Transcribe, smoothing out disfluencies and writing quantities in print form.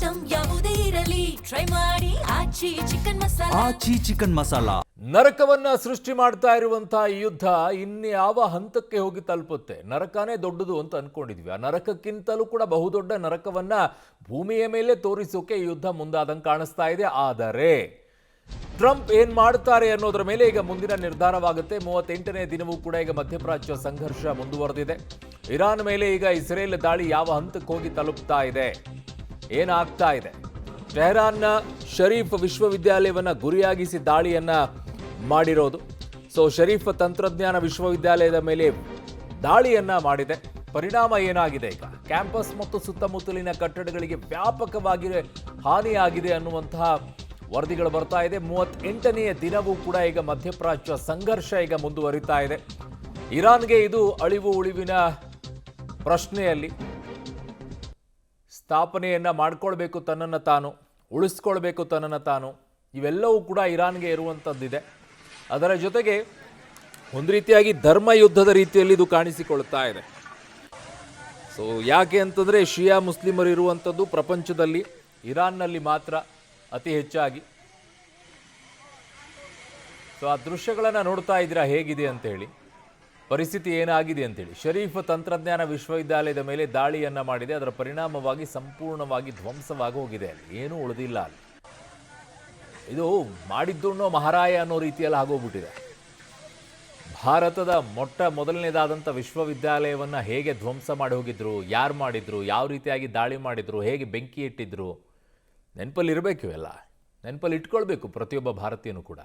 Item ಯಾವುದೇ ಇರಲಿ try ಮಾಡಿ ಆಚಿ ಚಿಕನ್ ಮಸಾಲಾ. ಆಚಿ ಚಿಕನ್ ಮಸಾಲಾ ನರಕವನ್ನ ಸೃಷ್ಟಿ ಮಾಡ್ತಾ ಇರುವಂತಹ ಈ ಯುದ್ಧ ಇನ್ಯಾವ ಹಂತಕ್ಕೆ ಹೋಗಿ ತಲುಪುತ್ತೆ? ನರಕನೇ ದೊಡ್ಡದು ಅಂತ ಅನ್ಕೊಂಡಿದ್ವಿ. ಆ ನರಕಕ್ಕಿಂತಲೂ ಕೂಡ ಬಹುದೊಡ್ಡ ನರಕವನ್ನ ಭೂಮಿಯ ಮೇಲೆ ತೋರಿಸೋಕೆ ಈ ಯುದ್ಧ ಮುಂದಾದಂಗೆ ಕಾಣಿಸ್ತಾ ಇದೆ. ಆದರೆ ಟ್ರಂಪ್ ಏನ್ ಮಾಡ್ತಾರೆ ಅನ್ನೋದ್ರ ಮೇಲೆ ಈಗ ಮುಂದಿನ ನಿರ್ಧಾರವಾಗುತ್ತೆ. 38ನೇ ದಿನವೂ ಕೂಡ ಈಗ ಮಧ್ಯಪ್ರಾಚ್ಯ ಸಂಘರ್ಷ ಮುಂದುವರೆದಿದೆ. ಇರಾನ್ ಮೇಲೆ ಈಗ ಇಸ್ರೇಲ್ ದಾಳಿ ಯಾವ ಹಂತಕ್ಕೆ ಹೋಗಿ ತಲುಪ್ತಾ ಇದೆ, ಏನಾಗ್ತಾ ಇದೆ? ಟೆಹರಾನ್ನ ಶರೀಫ್ ವಿಶ್ವವಿದ್ಯಾಲಯವನ್ನ ಗುರಿಯಾಗಿಸಿ ದಾಳಿಯನ್ನ ಮಾಡಿರೋದು. ಶರೀಫ್ ತಂತ್ರಜ್ಞಾನ ವಿಶ್ವವಿದ್ಯಾಲಯದ ಮೇಲೆ ದಾಳಿಯನ್ನ ಮಾಡಿದೆ. ಪರಿಣಾಮ ಏನಾಗಿದೆ? ಈಗ ಕ್ಯಾಂಪಸ್ ಮತ್ತು ಸುತ್ತಮುತ್ತಲಿನ ಕಟ್ಟಡಗಳಿಗೆ ವ್ಯಾಪಕವಾಗಿ ಹಾನಿಯಾಗಿದೆ ಅನ್ನುವಂತಹ ವರದಿಗಳು ಬರ್ತಾ ಇದೆ. 38ನೇ ದಿನವೂ ಕೂಡ ಈಗ ಮಧ್ಯಪ್ರಾಚ್ಯ ಸಂಘರ್ಷ ಈಗ ಮುಂದುವರಿತಾ ಇದೆ. ಇರಾನ್ಗೆ ಇದು ಅಳಿವು ಉಳಿವಿನ ಪ್ರಶ್ನೆಯಲ್ಲಿ ಸ್ಥಾಪನೆಯನ್ನ ಮಾಡ್ಕೊಳ್ಬೇಕು, ತನ್ನನ್ನು ತಾನು ಉಳಿಸ್ಕೊಳ್ಬೇಕು, ತನ್ನನ್ನು ತಾನು. ಇವೆಲ್ಲವೂ ಕೂಡ ಇರಾನ್ಗೆ ಇರುವಂಥದ್ದಿದೆ. ಅದರ ಜೊತೆಗೆ ಒಂದು ರೀತಿಯಾಗಿ ಧರ್ಮ ಯುದ್ಧದ ರೀತಿಯಲ್ಲಿ ಇದು ಕಾಣಿಸಿಕೊಳ್ತಾ ಇದೆ. ಯಾಕೆ ಅಂತಂದರೆ ಶಿಯಾ ಮುಸ್ಲಿಮರು ಇರುವಂಥದ್ದು ಪ್ರಪಂಚದಲ್ಲಿ ಇರಾನ್ನಲ್ಲಿ ಮಾತ್ರ ಅತಿ ಹೆಚ್ಚಾಗಿ. ಆ ದೃಶ್ಯಗಳನ್ನು ನೋಡ್ತಾ ಇದ್ದೀರಾ ಹೇಗಿದೆ ಅಂತೇಳಿ, ಪರಿಸ್ಥಿತಿ ಏನಾಗಿದೆ ಅಂತೇಳಿ. ಶರೀಫ್ ತಂತ್ರಜ್ಞಾನ ವಿಶ್ವವಿದ್ಯಾಲಯದ ಮೇಲೆ ದಾಳಿಯನ್ನು ಮಾಡಿದೆ. ಅದರ ಪರಿಣಾಮವಾಗಿ ಸಂಪೂರ್ಣವಾಗಿ ಧ್ವಂಸವಾಗಿ ಹೋಗಿದೆ. ಅಲ್ಲಿ ಏನೂ ಉಳಿದಿಲ್ಲ. ಅಲ್ಲಿ ಇದು ಮಾಡಿದ್ದುಣ್ಣೋ ಮಹಾರಾಯ ಅನ್ನೋ ರೀತಿಯಲ್ಲಿ ಆಗೋಗ್ಬಿಟ್ಟಿದೆ. ಭಾರತದ ಮೊದಲನೇದಾದಂಥ ವಿಶ್ವವಿದ್ಯಾಲಯವನ್ನು ಹೇಗೆ ಧ್ವಂಸ ಮಾಡಿ ಹೋಗಿದ್ರು, ಯಾರು ಮಾಡಿದ್ರು, ಯಾವ ರೀತಿಯಾಗಿ ದಾಳಿ ಮಾಡಿದ್ರು, ಹೇಗೆ ಬೆಂಕಿ ಇಟ್ಟಿದ್ರು, ನೆನಪಲ್ಲಿ ಇರಬೇಕು. ಇವೆಲ್ಲ ನೆನಪಲ್ಲಿ ಇಟ್ಕೊಳ್ಬೇಕು ಪ್ರತಿಯೊಬ್ಬ ಭಾರತೀಯನೂ ಕೂಡ.